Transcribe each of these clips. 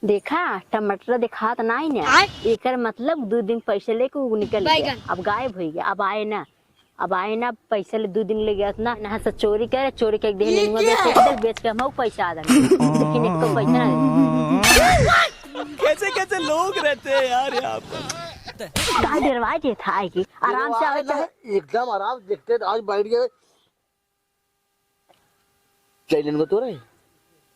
देखा टमाटर दिखा तो नहीं ना एकर मतलब 2 दिन पैसे लेके वो निकल गया। अब गायब हो गया। अब आए ना पैसे ले 2 दिन ले गया ना ना से चोरी करे चोरी के दे नेनुआ बेच के हम पैसा आ लेकिन एक तो पैसा ना कैसे कैसे लोग रहते हैं यार यहाँ पर। का डरवाए थे था आएगी आराम से आवे चाहे एकदम आराम देखते आज बैठ गए चैनल में तो रहे।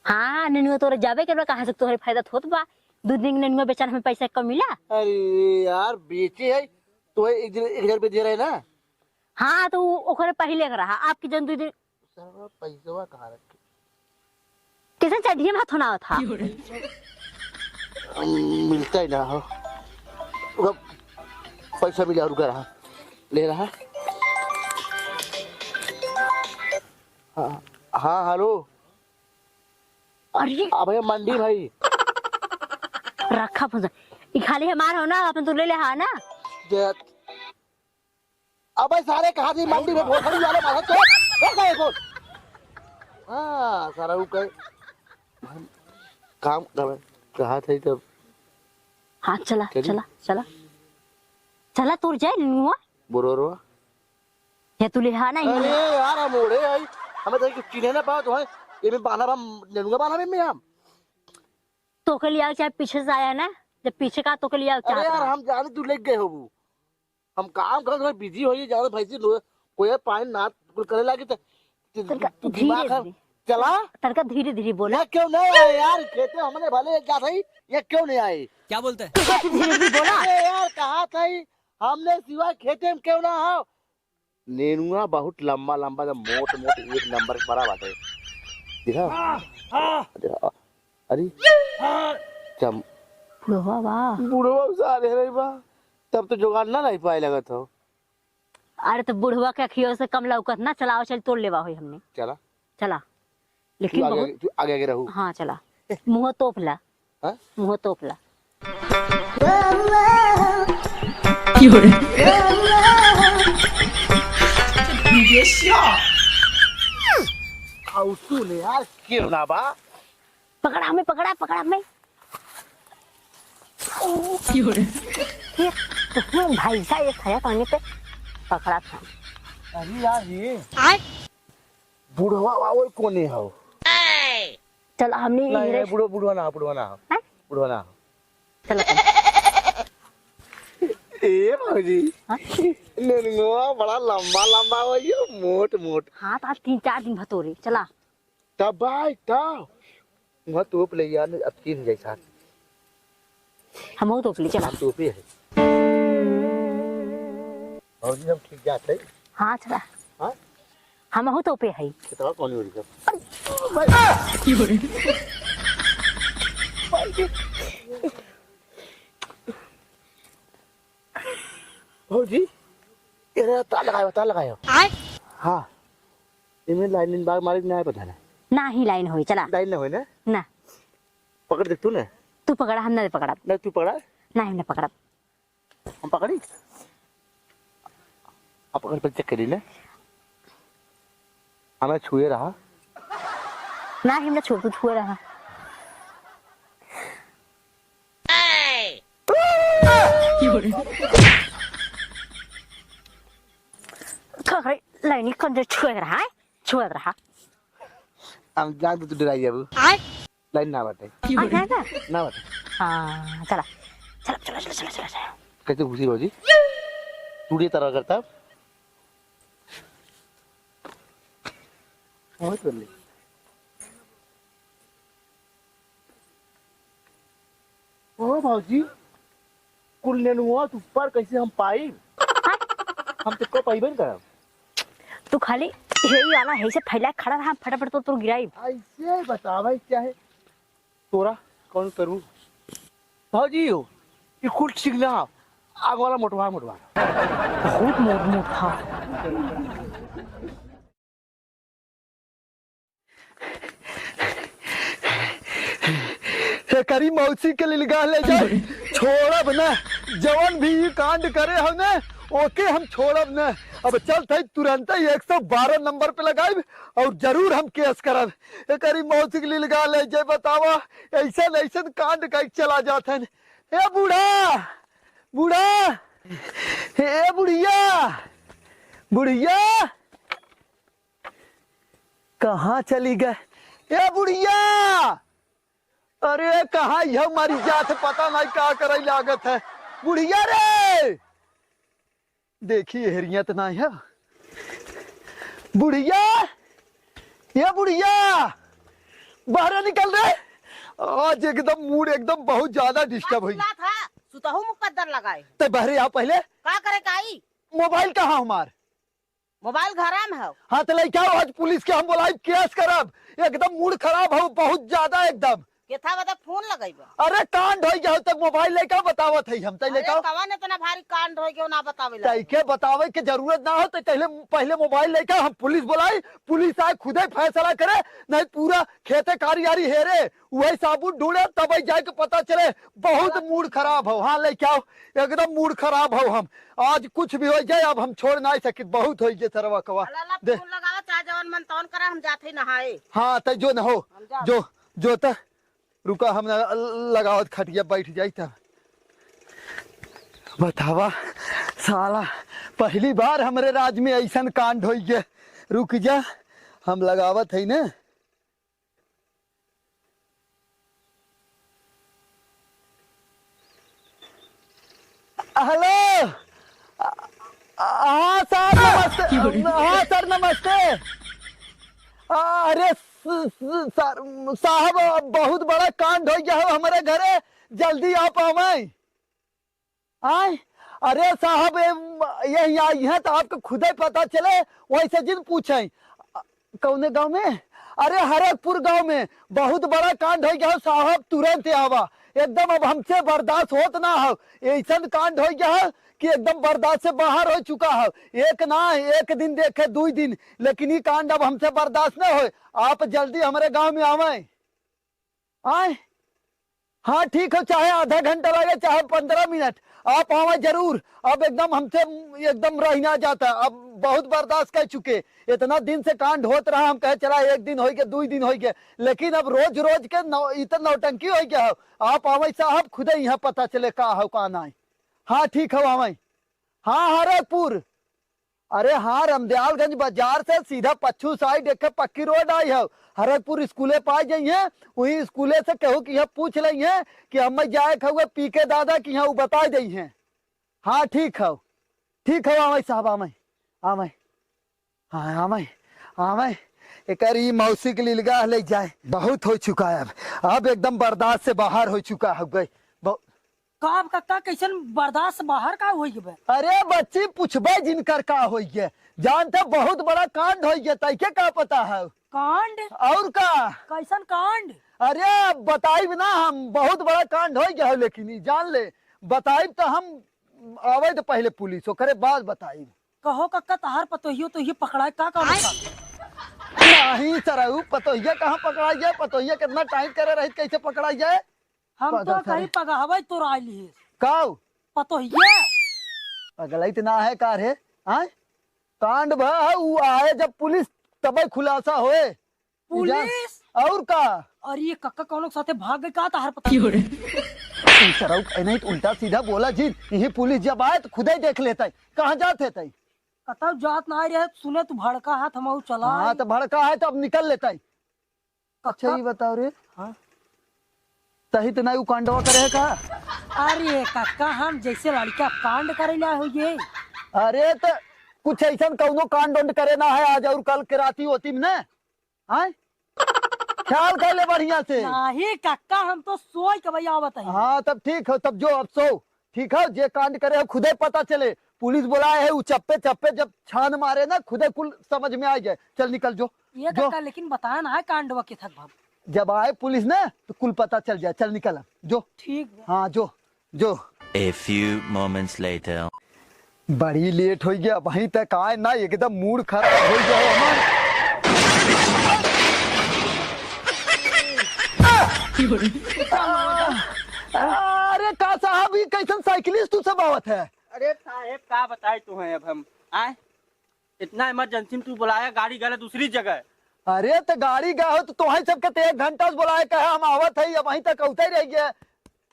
हाँ नेनुआ तोरे जाबे के कहाँ से तोहरे फायदा होत बा 2 दिन नेनुआ बेचन हमें पैसा कम मिला। अरे यार बेचे है तो 1,000 रुपये दे रहे ना। हाँ तो ओकरे पहले रहा आपकी जन 2 दिन पैसा कहाँ रखे कैसे चढ़िए बात होना था मिलता ही ना हो पैसा मिला रुका रहा ले रहा। हाँ हेलो अरे अबे मंडी भाई रखा फोन खाली हमारा हो ना अपन तो ले ले हाँ ना अबे सारे कहा थी मंडी में बहुत खड़ी वाले मारा तो हाँ सारा वो काम कहा था तब। हाँ चला तोड़ जाए नेनुआ बोरो या तू ले हाँ ना अरे यार हम ओढ़े आई हमें तो चिन्हे ना पाओ तो है ये में बाना हम नेनुआ बाना में हम तो के लिया चाहे पीछे से आया ना जब पीछे का तो के लिया अरे यार हम जाने तू लेके गए हो वो हम काम कर थोड़ा बिजी हो ये जाने भैंसी कोई पानी ना करे लगी तो दिमाग चला तड़का धीरे धीरे बोला क्यों नहीं आए यार खेते हमने भले क्या था ये क्यों नहीं आए क्या बोलते हैं धीरे धीरे बोला यार कहा था हमने सिवाय खेते में क्यों ना हो। नेनुआ बहुत लंबा लंबा मोट मोट 1 नंबर बड़ा बात है दिखा अरे चम बुढ़वा सारे रे बा तब तो जुगाड़ ना नहीं पाए लगा था। अरे तो बुढ़वा के अखियों से कम लौकत ना चलाओ चल तोड़ लेवा हो हमने चला लेकिन तू आगे रहू। हाँ चला मुँह तोपला मुँह तोपला यार क्यों ना बा पकड़ा हमें भाई सा ये खाया पानी पे पकड़ा था। अरे यार ये बुढ़वा वो कोने हो चल हमने बुढ़वा ना चल ए भाजी नेनुआ बड़ा लंबा लंबा हो ये मोट हाँ तो आज 3-4 दिन भतोरे चला तब भाई तब वहाँ तोप ले यार अब 3 जैसा हम तोप ले चला तोपे है भाजी हम ठीक जाते हैं। हाँ चला हाँ हम तोपे है कितना कौन हो रही भाजी ये तार लगायो हाँ इनमें लाइन बाग मालिक नहीं पता ना ही लाइन होई चला लाइन ना होई ना पकड़ देख तू ना तू पकड़ा हम ना पकड़ा ना तू पकड़ा ना हमने पकड़ा हम पकड़ी आप पकड़ पर चेक करी ना हमें छुए रहा ना हमने छुए रहा लाइन कौन छुए रहा हम जान तो डराई अब लाइन ना बटे ना बटे हाँ चला कैसे घुसी रोजी टूटी तरह करता बहुत कर ली ओ भाजी कुल नेनुआ ऊपर कैसे हम पाई हम तो पाई बन कर तू खाली यही आना है से फैला खड़ा रहा फटाफट तो गिराई ऐसे बता भाई क्या है तोरा कौन करूं भाजी हो ये कुल सिग्नल आग वाला मोटवा बहुत मोट था करी मौसी के लिए ले जाए छोड़ब न जवन भी ये कांड करे हो न ओके हम छोड़ब न। अब चलते तुरंत ही 112 नंबर पे लगाए और जरूर हम केस करब। करी मौसी के लिए ले जाए बतावा ऐसा ऐसा कांड कर चला जाता है। ए बूढ़ा बूढ़ा ए बुढ़िया बुढ़िया कहाँ चली गए? ए बुढ़िया अरे कहाँ यह मरी जात पता नहीं क्या करे लागत है। बुढ़िया रे देखिए हेरियत ना है। बुढ़िया ये बुढ़िया बाहर निकल रहे। आज एकदम मूड एकदम बहुत ज्यादा डिस्टर्ब हुई। सुतहु मुकद्दर लगाए तो बहरे आप पहले का करे काई? मोबाइल कहाँ हमार? मोबाइल घरा में है। हाँ तो लड़का आज पुलिस के हम बोला केस करब। एकदम मूड खराब हो बहुत ज्यादा एकदम। केथा बता फोन लगाइबा? अरे कांड हो गया तक मोबाइल लेकर बतावत है हम तई लेकर कवन इतना भारी कांड हो गयो ना बतावे तई के बतावे के जरूरत ना हो तो पहले मोबाइल लेकर हम पुलिस बुलाई। पुलिस आए खुदे फैसला करे नहीं पूरा खेते कारियारी हेरे वही साबुत ढूंढे तब जाए के पता चले। बहुत मूड खराब हो। हाँ लेके आओ एकदम मूड खराब हो। हम आज कुछ भी हो जाए अब हम छोड़ नहीं सके। बहुत हो गए सरवा कवा दे फोन लगावा चाहे जवन मन तौन करे हम जाते नहाए। हाँ तो जो न हो जो तो रुका हम लगावत खटिया बैठ जाई तब बतावा साला पहली बार हमारे राज में ऐसा कांड हो गया। रुक जा हम लगावत है ना। हेलो हाँ सर नमस्ते। हाँ सर नमस्ते। अरे सर साहब बहुत बड़ा कांड हो गया है हमारे घरे जल्दी आप हमें आए। अरे साहब यही आई है तो आपको खुद ही पता चले वैसे जिन पूछे कौने गांव में? अरे हरकपुर गांव में बहुत बड़ा कांड हो गया है साहब तुरंत आवा एकदम। अब हमसे बर्दाश्त होत ना हो ऐसा कांड हो गया है कि एकदम बर्दाश्त से बाहर हो चुका है। एक ना एक दिन देखे 2 दिन लेकिन ये कांड अब हमसे बर्दाश्त न हो। आप जल्दी हमारे गांव में आए। हाँ ठीक हो चाहे आधा घंटा लगे चाहे 15 मिनट आप आवे जरूर। अब एकदम हमसे एकदम रह ना जाता। अब बहुत बर्दाश्त कर चुके। इतना दिन से कांड होत रहा हम कहे चला 1 दिन हो गया 2 दिन हो गया लेकिन अब रोज रोज के इतना नौटंकी हो गया। आप आवे साहब खुद ही यहाँ पता चले का हो का ना। हाँ ठीक है आवे। हाँ हरकपुर अरे हाँ रमदयालगंज बाजार से सीधा पच्छू साइड एक पक्की रोड आई है। हरकपुर स्कूले पाई जाइए वही स्कूले से कहू कि यहाँ पूछ रही है कि हम जाए हुए पीके दादा की यहाँ बता दी है। हाँ ठीक है आवे साहब आवे आवे। हाँ आवे आवे एक मौसी के लिए ले जाए। बहुत हो चुका है अब एकदम बर्दाश्त से बाहर हो चुका है गई। काब कक्का कैसन बर्दाश्त बाहर का होई गए? अरे बच्ची पूछबे जिनकर का होई गए जानते बहुत बड़ा कांड होई गया तैके का पता है? कांड और का कैसन कांड? अरे बताइब ना हम बहुत बड़ा कांड हो गया लेकिन जान ले बताइब तो हम आवे तो पहले पुलिस करे बाद बताइब। कहो कक्का तहार पतोहियो तो ये पकड़ाए का नहीं सर पतोहिया कहाँ पकड़ाई जाए? पतोहिया कितना टाइम करे रही कैसे पकड़ाई जाए? हम तो कहीं पगावे तो राइली है काऊ पतोहिया पगलैत ना है कार है। कांड आए जब पुलिस तब खुलासा होए। पुलिस और का? अरे ये कक्का कौन लोग साथे भाग गए का तहार पता नहीं तो उल्टा सीधा बोला जी यही पुलिस जब आए तो खुद ही देख लेता है कहाँ जाते तई कतौ जात ना रहे सुने तू भड़का हाथ हम चला। हाँ तो भड़का है तो अब निकल लेता है। अच्छा ये बताओ रे हाँ सही तो नहीं कांडवा करे का? अरे कक्का हम जैसे लड़का कांड करे ला हो ये। अरे तो कुछ ऐसा कौनो कांड उंड करे ना है आज और कल के राती होती में ना ख्याल कर ले बढ़िया से। नहीं कक्का हम तो सोच के भैया आवत है। हाँ तब ठीक है तब जो अब सो ठीक है जे कांड करे खुदे पता चले। पुलिस बुलाए है चप्पे चप्पे जब छान मारे ना खुदे कुल समझ में आ जाए। चल निकल जो ये कक्का लेकिन बताया ना है कांडवा के थक भाव जब आए पुलिस ना तो कुल पता चल जाए। चल निकल जो ठीक। हाँ जो जो। A few moments later. बड़ी लेट हो गया वहीं तक आए ना एकदम मूड खराब हो गया हमारा। अरे का साहब ये कैसन साइकिलिस्ट तू सब आवत है? अरे साहेब का बताए तुम्हें अब हम आए इतना इमरजेंसी में तू बुलाया गाड़ी गलत दूसरी जगह। अरे तो गाड़ी गया हो तो तुम्हारे सबके तो 1 घंटा से बुलाए कहे हम आवत है, वहीं तक औते ही रह गया।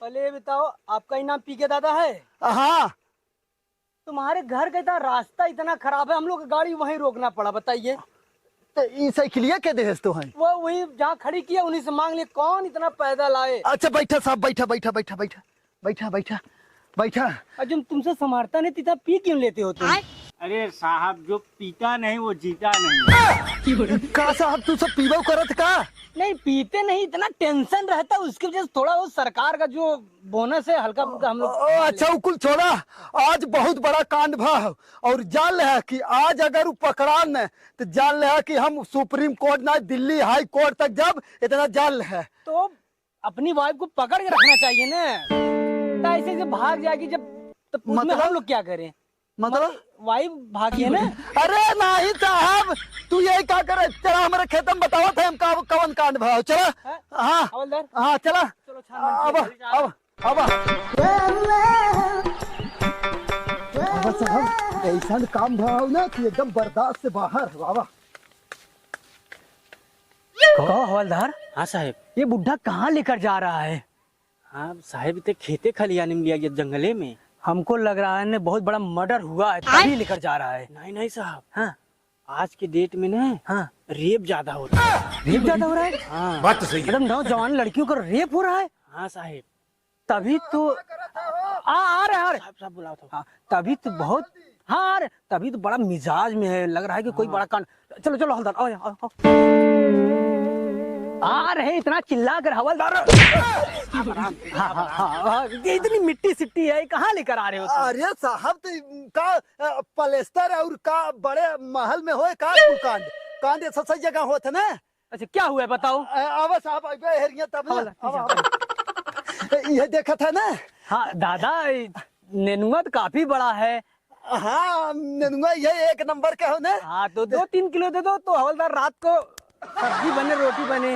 पहले ये बताओ आपका ही नाम पीके दादा है? हाँ तुम्हारे घर का इतना रास्ता इतना खराब है, हम लोग गाड़ी वहीं रोकना पड़ा, बताइए। तो ये साइकिलिया के देहस तो है? वो वही जहाँ खड़ी की है उन्हीं से मांग लिए, कौन इतना पैदल आए। अच्छा बैठा साहब, बैठा बैठा बैठा बैठा बैठा बैठा बैठा। और जब तुमसे संभालता नहीं इतना पी क्यों लेते हो तुम? अरे साहब जो पीता नहीं वो जीता नहीं। का साहब तू सब पीबो करत का? नहीं पीते नहीं, इतना टेंशन रहता है उसकी वजह से थोड़ा वो सरकार का जो बोनस है हल्का फुल्का हम लोग। अच्छा कुल छोड़ा, आज बहुत बड़ा कांड भा है और जान ले कि आज अगर वो पकड़ा न तो जान ले कि हम सुप्रीम कोर्ट ना दिल्ली हाई कोर्ट तक जब इतना जान ले। तो अपनी वाइफ को पकड़ के रखना चाहिए ना, तो ऐसे से भाग जाएगी जब तो उसमें मतलब? हम लोग क्या करें? मतलब वाइफ भागी है ना। अरे नहीं साहब तू यही क्या करे, चला हमारे खेत में बताओ थे हम कवन कांड भाव। चला हाँ हवलदार हाँ चला चलो छान अब साहब ऐसा काम भाव ना कि एकदम बर्दाश्त से बाहर है बाबा। कहो हवलदार, हाँ साहेब। ये बुढ़ा कहाँ लेकर जा रहा है? हाँ साहेब इतने खेते खलियाने में लिया गया जंगले में। हमको लग रहा है बहुत बड़ा मर्डर हुआ है तभी लेकर जा रहा है। नहीं नहीं साहब, हाँ आज के डेट में ना हाँ रेप ज्यादा होता है। रेप ज्यादा हो रहा है? हाँ बात तो सही है। मतलब नौजवान लड़कियों का रेप हो रहा है? हाँ साहेब। तभी तो आ रहे साहब बुलाओ तो। हाँ तभी तो बहुत हाँ अरे तभी तो बड़ा मिजाज में है, लग रहा है कि कोई बड़ा कांड। चलो चलो हवलदार आओ आओ, आओ। आ रहे इतना चिल्ला कर हवलदार। हाँ, ये इतनी मिट्टी सिट्टी है कहाँ लेकर आ रहे हो तुम? अरे साहब तो का पलेस्तर और का बड़े महल में होए का कांड कांड ऐसा सही जगह होता ना। अच्छा क्या हुआ है बताओ? आवा साहब आइबे हेरिया तब ना। आवा, ये देखा था ना। हाँ दादा नेनुआ तो काफी बड़ा है। हाँ नेनुआ ये 1 नंबर का हो ना। हाँ तो 2-3 किलो दे दो तो हवलदार रात को सब्जी बने रोटी बने।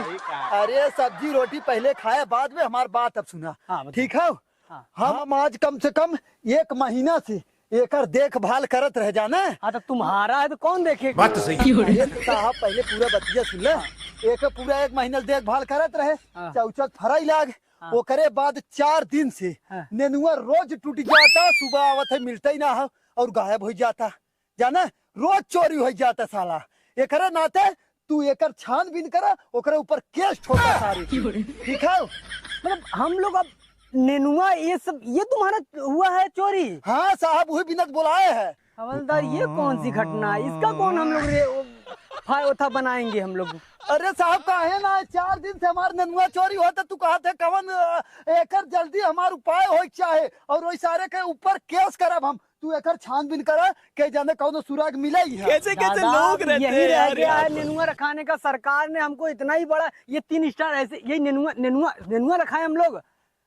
अरे सब्जी रोटी पहले खाए बाद में हमारी बात अब सुना। हाँ, बताओ। ठीक है हाँ। हम आज कम से कम 1 महीना से एकर देखभाल करत रह जाना। हाँ तो तुम्हारा है तो कौन देखेगा? बात तो सही है। अरे साहब पहले पूरा बतिया सुन ले। एक पूरा 1 महीना देखभाल करत रहे, हाँ। चौचक फराई लाग। ओकरे बाद 4 दिन से हाँ। नेनुआ रोज टूट जाता, सुबह आवत है मिलता ही ना हो और गायब हो जाता। जाना रोज चोरी हो जाता साला। एकरे नाते तू एकर छानबीन करा, ओकरे ऊपर केस ठोका सारी। ठीक है? मतलब हम लोग अब नेनुआ ये सब ये तुम्हारा हुआ है चोरी? हाँ साहब वही बिनत बुलाए है। हवलदार ये कौन सी घटना है? इसका कौन हम लोग फायदा बनाएंगे हम लोग? अरे साहब काहे ना 4 दिन से हमार नेनुआ चोरी होता, तू कहा थे कवन एकर जल्दी हमार उपाय हो चाहे और वही सारे के ऊपर केस करब हम। तू एकर छानबीन करा के जाने कौन सुराग मिला ही है। कैसे कैसे लोग रहते यही हैं रह यार गया है नेनुआ रखाने का। सरकार ने हमको इतना ही बड़ा ये 3 स्टार ऐसे यही नेनुआ नेनुआ नेनुआ रखा है हम लोग।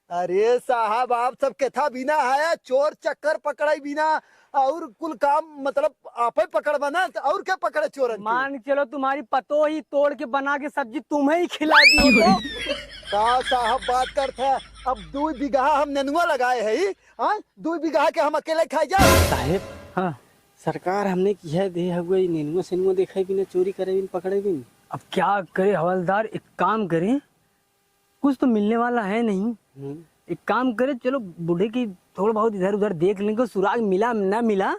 अरे साहब आप सब के था बिना है चोर चक्कर पकड़ाई बिना और कुल काम मतलब आप ही पकड़ बना और क्या पकड़े चोरन के? मान के चलो तुम्हारी पतो ही तोड़ के बना के सब्जी तुम्हें ही खिला दी हो तो। का साहब बात करते हैं। अब 2 बीघा हम नेनुआ लगाए है। हाँ 2 बीघा के हम अकेले खाए जाए। साहेब हाँ सरकार हमने किया दे हुए नेनुआ सेनुआ देखा भी ना, चोरी करे भी पकड़े भी। अब क्या करे हवलदार, एक काम करें, कुछ तो मिलने वाला है नहीं। एक काम करे चलो बूढ़े की थोड़ा बहुत इधर उधर देख लेंगे, सुराग मिला ना मिला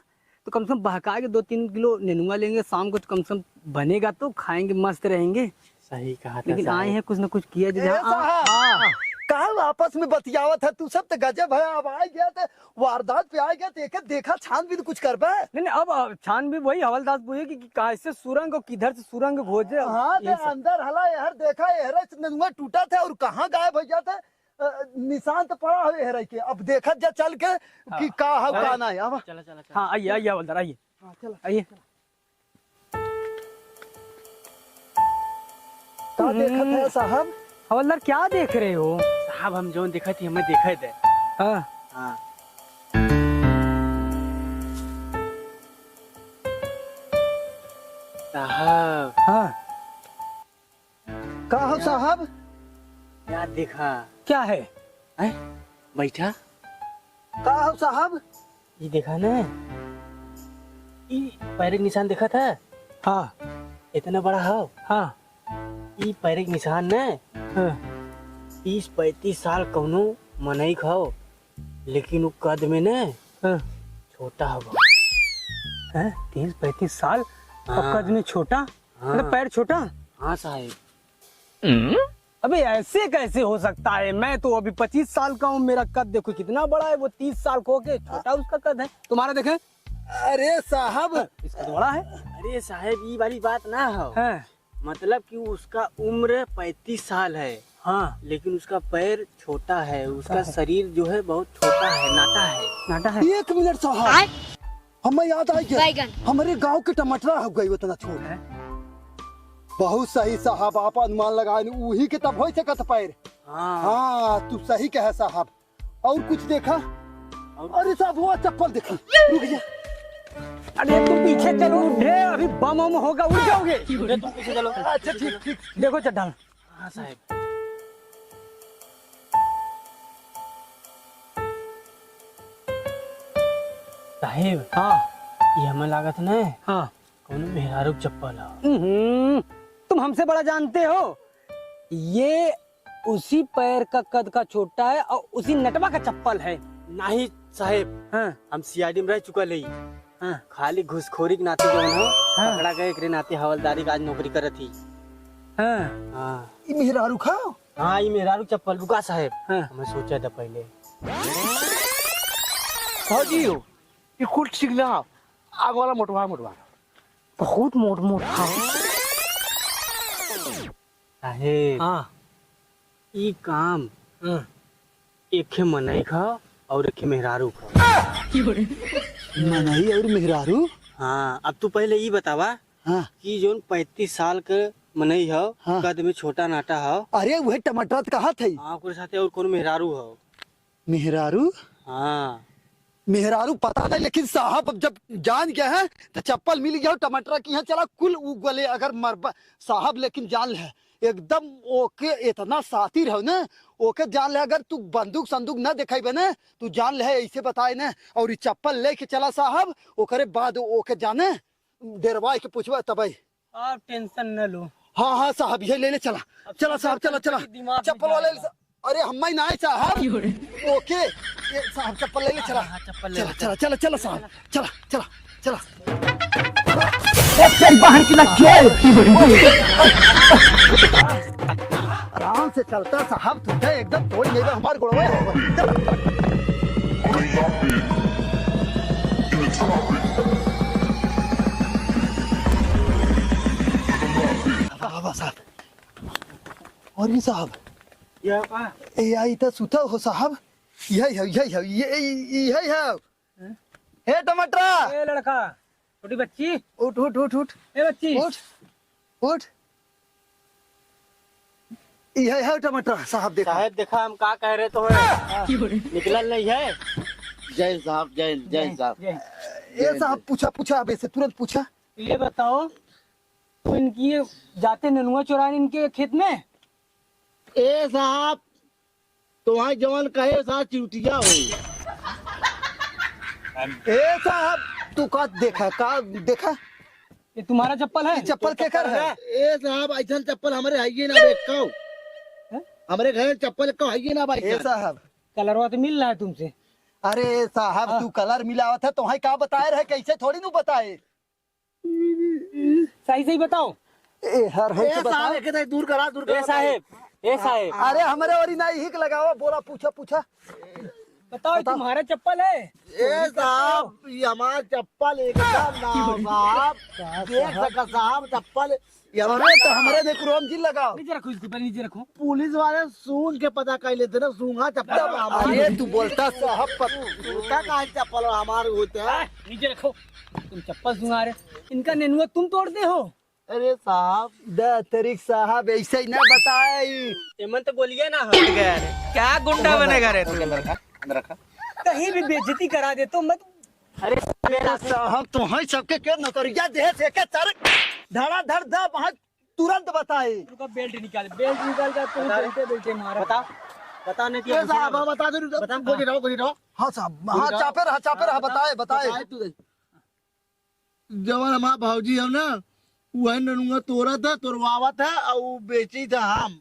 तो कम से कम बहका के 2-3 किलो नेनुआ लेंगे, शाम को कम से कम बनेगा तो खाएंगे, मस्त रहेंगे। सही कहा था लेकिन आए हैं कुछ ना कुछ किया ए जाए। साहब कल आपस में बतियावत है तू सब तो गजब है। अब आ गया तो वारदात पे आ गया तो एक देखा छानबीन कुछ कर नहीं अब छान भी वही हवलदार पूछे कि कैसे सुरंग और किधर से सुरंग खोजे। हाँ तो अंदर हला यहर देखा यहर नेनुआ टूटा था और कहाँ गायब हो जाता। निशान तो पड़ा है यहर के। अब देखा जा चल के कि का है का ना है। अब चला चला हाँ आइए आइए हवलदार आइए आइए। का देखा था साहब? हवलदार क्या देख रहे हो? साहब हम जो देखा थी हमें देखा थे। हाँ हाँ साहब हाँ का हो साहब? क्या देखा? क्या है? हैं? बैठा। का हो साहब? ये देखा ना, ये पैर के निशान देखा था? हाँ इतना बड़ा हो। हाँ ये पैर के निशान न हाँ 30-35 साल कौनो मनई खाओ, लेकिन वो कद में न हाँ छोटा होगा। 30-35 साल हाँ। और कद में छोटा, हाँ। मतलब पैर छोटा। हाँ साहेब। अबे ऐसे कैसे हो सकता है? मैं तो अभी 25 साल का हूँ, मेरा कद देखो कितना बड़ा है, वो 30 साल को के छोटा उसका कद है। तुम्हारा देखें, अरे साहब, इसका तो बड़ा है। अरे साहेब ये वाली बात ना हो, हाँ मतलब कि उसका उम्र 35 साल है, हाँ लेकिन उसका पैर छोटा है, उसका शरीर जो है बहुत छोटा है, नाटा है। नाटा है। 1 मिनट साहब, हमें याद आई गया, हमारे गांव के टमाटर हो गई उतना छोट है। बहुत सही साहब, आप अनुमान लगाए वही के तब हो सकत पैर। हाँ। हाँ तू सही कहे साहब। और कुछ देखा? अरे साहब वो चप्पल देखा, रुक जा। अरे तुम पीछे चलो, उठे अभी बम बम होगा, उड़ जाओगे। तुम पीछे चलो। अच्छा ठीक ठीक। देखो चट्टान। हाँ साहेब। साहेब, हाँ ये हमें लागत न हाँ कौनो मेहरारू चप्पल हो। तुम हमसे बड़ा जानते हो। ये उसी पैर का कद का छोटा है और उसी नटवा का चप्पल है। नहीं साहेब, हाँ हम सीआईडी में रह चुका लई, हाँ खाली घुसखोरी के नाते जो हो हाँ। पकड़ा गए, एकरे नाते हवलदारी का आज नौकरी करत थी। हाँ हाँ ये मेहरारू खाओ। हाँ, ये मेहरारू चप्पल रुका साहेब। हाँ। हमें सोचा था पहले। फौजी हो ये कुछ सिगला आग वाला मोटवा बहुत मोट मोट था। साहेब, हाँ ये काम हाँ एक मनई खाओ और एक मेहरारू खाओ। मनई और मेहरारू। हाँ, अब तू पहले ये बतावा हाँ कि जो 35 साल के मनई हो, हाँ। कद में छोटा नाटा हो, अरे वह टमाटर कहा थे? हाँ ओकरे साथे और कौन मेहरारू हो। मेहरारू हाँ मेहरारू पता नहीं, लेकिन साहब अब जब जान गया है तो चप्पल मिल गया टमाटर की यहाँ चला कुल उगले अगर मरबा साहब, लेकिन जान ले एकदम ओके इतना सातिर हो ना, ओके जान ले अगर तू बंदूक संदूक न दिखाई ना, तू जान ले ऐसे बताए ना, और ये चप्पल लेके चला साहब, ओकरे बाद ओके जाने डेरवाई के पूछवा तब। आप टेंशन न लो। हाँ हाँ साहब ये ले ले चला, चला साहब चला चला चप्पल वाले। अरे हम ही ना आए साहब, ओके ये साहब चप्पल ले ले चला। चप्पल चला चला चला चला साहब, चला चला चला। आराम से चलता साहब, तुझे एकदम तोड़ नहीं हमारे गोड़वा। साहब और ये साहब ए आई तो सुता हो साहब, यही है। हे टमाटर, ए लड़का, छोटी बच्ची, उठ उठ उठ उठ ए बच्ची, उठ उठ। यही है टमाटर साहब, देखा साहेब देखा हम का कह रहे तो है, निकलल नहीं है। जय साहब, जय साहब। ये साहब पूछा पूछा अब ऐसे तुरंत पूछा। ये बताओ तो इनकी ये जाते ननुआ चुराने इनके खेत में? ए साहब तुम्हारे जवान कहे साहब चिवटिया हो। ए साहब तू का देखा ये तुम्हारा चप्पल है? ये चप्पल के कर है? ए साहब ऐसा चप्पल हमारे है ना बेचो, हमारे घर चप्पल को है ना भाई। ए साहब कलरवा तो मिल रहा है तुमसे। अरे साहब तू कलर मिलावा था तो कहा बताए रहे, कैसे थोड़ी नू बताए। सही सही बताओ। ए हर है ए साहब एक दूर करा ए साहेब, अरे हमारे और ना हिक लगावा, बोला पूछा पूछा। बताओ ये तुम्हारा चप्पल है? ए साहब ये हमारा चप्पल एकदम ना साहब, देख सका साहब चप्पल हमारे तो हमारे देखो रोम जी लगाओ। नीचे रखो इसको, पहले नीचे रखो। पुलिस वाले सूंघ के पता कर लेते ना, सूंघा चप्पल अरे तू बोलता साहब का चप्पल हमारे होते हैं। नीचे रखो। तुम चप्पल सुंघा रहे, इनका नेनुआ तुम तोड़ते हो? अरे साहब तरीक साहब ऐसे ही ना बताए। एमन तो बोलिए ना हट गया रे, क्या गुंडा बनेगा रे तू। अंदर रखा। कहीं भी बेइज्जती करा दे तो मत। अरे मेरा साहब तुम्हारे सबके क्या नौकरिया दे से के सर धड़ा धड़ धा वहाँ तुरंत बताए। बेल्ट निकाल, बेल्ट निकाल कर तुम बेल्टे बेल्टे मारा। बताओ बता नहीं ये साहब हाँ, बता दो गोली रहो हाँ साहब, हाँ चापे रहा बताए बताए। जवन हमारा भाजी हम ना वह ननुआ तोड़ा था तोड़वावा था और वो बेची था हम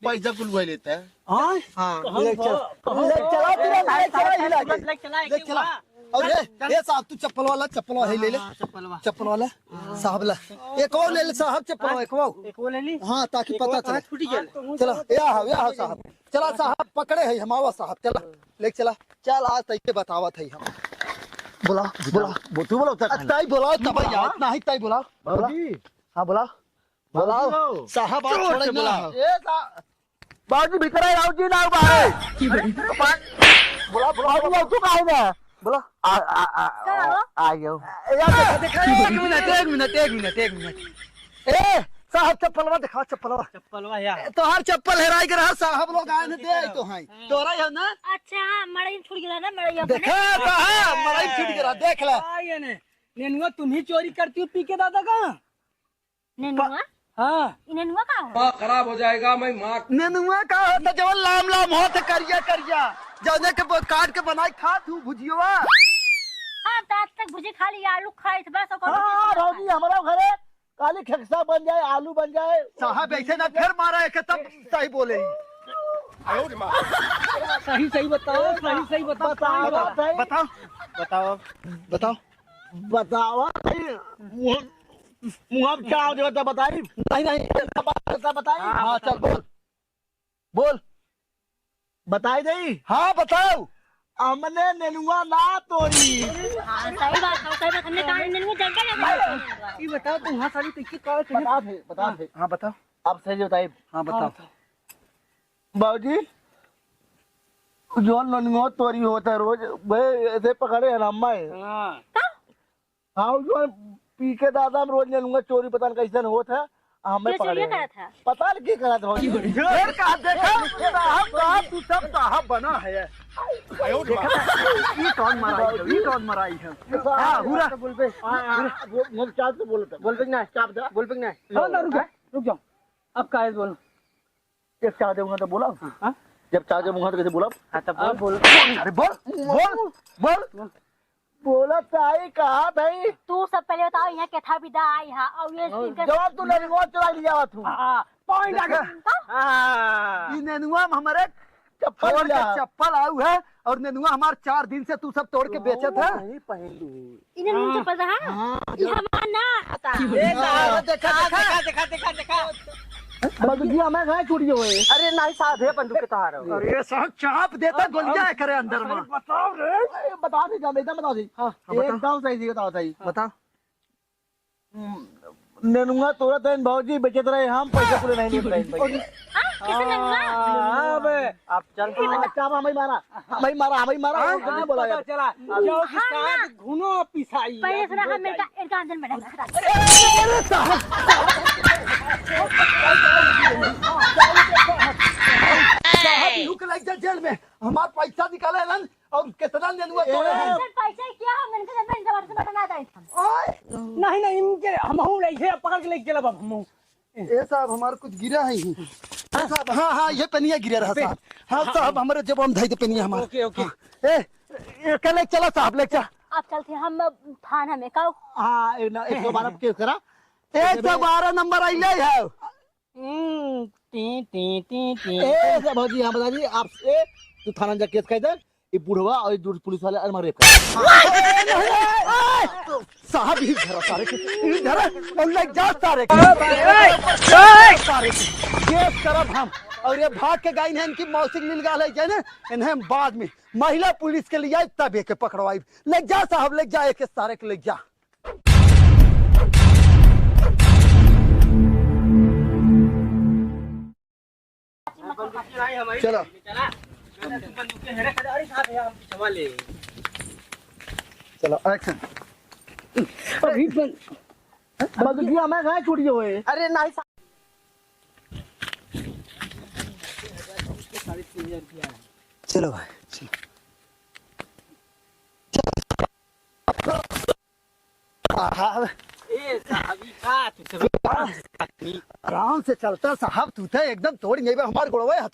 पैसा कुल वही लेता है। हाँ हाँ ले चला हिला के ले चला। और ये साहब तू चप्पल वाला ले ले चप्पल वाला साहब ला एक और ले ले साहब चप्पल एक वो ले ली। हाँ ताकि पता चले। छुट्टी चल चला या साहब चला साहब पकड़े है हमारा साहब चला ले चला चल आज तैके बतावा थे हम बोला तू बोलो ताई बोला तब याद नहीं ताई बोला हाँ बोला साहब आज छोड़े बोला बाजू भीतर है राव जी ना बाहर बोला तू कहाँ है बोला आ गयो यार देखा एक मिनट ए साहब चप्पलवा यार तो हर चप्पल हेराई के रहा साहब लोग आए ने दे तो हैं तोरा है ना अच्छा मड़ई छूट गया ना मड़ई देखा साहब मलाई छूट गया देख ले ये ने नेनुआ तुम ही चोरी करती हो पी के दादा का। नेनुआ हाँ नेनुआ का हो खराब हो जाएगा मैं माँ नेनुआ का होता जब लाम होत करिया जौने के काट के बनाई खा तू भुजियोवा हां आज तक भुजी खा ली आलू खाई थे बस और हाँ भाजी हमारा घरे काली खक्सा बन जाए आलू बन जाए साहब ऐसे ना फिर मारा है कि तब सही बोले सही बताओ सही बताओ बताओ मुँह क्या जगह बताई नहीं बताई हाँ चल बोल बताई नहीं हाँ बताओ हमने नेनुआ ना तोड़ी सही बात हमने कहा नेनुआ जगह ये बताओ तुम वहाँ सारी तैके का बता थे हाँ बताओ अब सही बताई हाँ बताओ बाबूजी जो नेनुआ तोड़ी होता है रोज भाई ऐसे पकड़े है अम्मा हाँ जो पी के दादा हम रोज नेनुआ चोरी पता नहीं कैसे होता है हमें पकड़े हैं। पता नहीं क्या करा था फिर कहा देखा साहब तू सब साहब बना है ये कौन मराई है हाँ हुरा बोल पे क्या तो बोल पे ना चाप दे बोल पे ना रुक जाओ अब काहे बोलो जब चाह दूंगा तो बोला जब चाह दूंगा तो कैसे बोला तब बोल अरे बोल बोला ताई कहा भाई तू सब पहले बताओ यहाँ के था विदा आई है और ये जवाब तू नेनुआ चला लिया तू पॉइंट आ गया ये नेनुआ हमारे चप्पल आऊ है और नेनुआ हमारे 4 दिन से तू सब तोड़ के बेचे थे इन्हें मुझे पता है ये हमारा ना देखा बाबूजी हमें कहाँ छुट्टी हुए अरे नहीं साहब है बंदूक के तहार अरे साहब चाप देता गोलियां करे अंदर में बताओ रे बता दे जब एकदम बता दे एकदम सही बताओ सही बता नेनुआ तोड़ा था भाजी बेचते रहे हम पैसे पूरे नहीं लेते रहे किसे नेनुआ अब चल क्या हमें मारा बोला यार चला जाओ किसान घुनो पिसाई पहले सुना हम इनका अंदर में रखा लुक लग जा जेल में हमारा पैसा निकाले ना और कितना नेनुआ तोड़े हैं पैसा क्या हम इनके में इनका बारे में बता दे नहीं इनके हम ले पकड़ के लेके चला बाबू हम ये साहब हमारे कुछ गिरा है ही साहब हाँ ये पनिया गिरा रहा साहब हाँ साहब हमारे जब हम धई पनिया हमारे ओके ए कल चला साहब ले चल अब चलते हम थाना में का हाँ 112 केस करा 112 नंबर आई ले है भाजी हाँ बता दी आपसे तू थाना जा केस कह दे ये बुढ़वा और ये पुलिस वाले अलमार रेप कर साहब ही घर सारे इधर लग जा सारे केस करब हम और ये भाग के गाय इनकी मौसी मिल गया है ना इन्हें बाद में महिला पुलिस के लिए तब एक पकड़वाई ले जा साहब ले जा एक सारे के ले जा चलो चलो एक्शन अभी बाबूजी हमें कहाँ छुट्टी हुए अरे नहीं चलो भाई आराम से चलता साहब तू थे एकदम तोड़ नहीं हमारे गोड़वा हाथ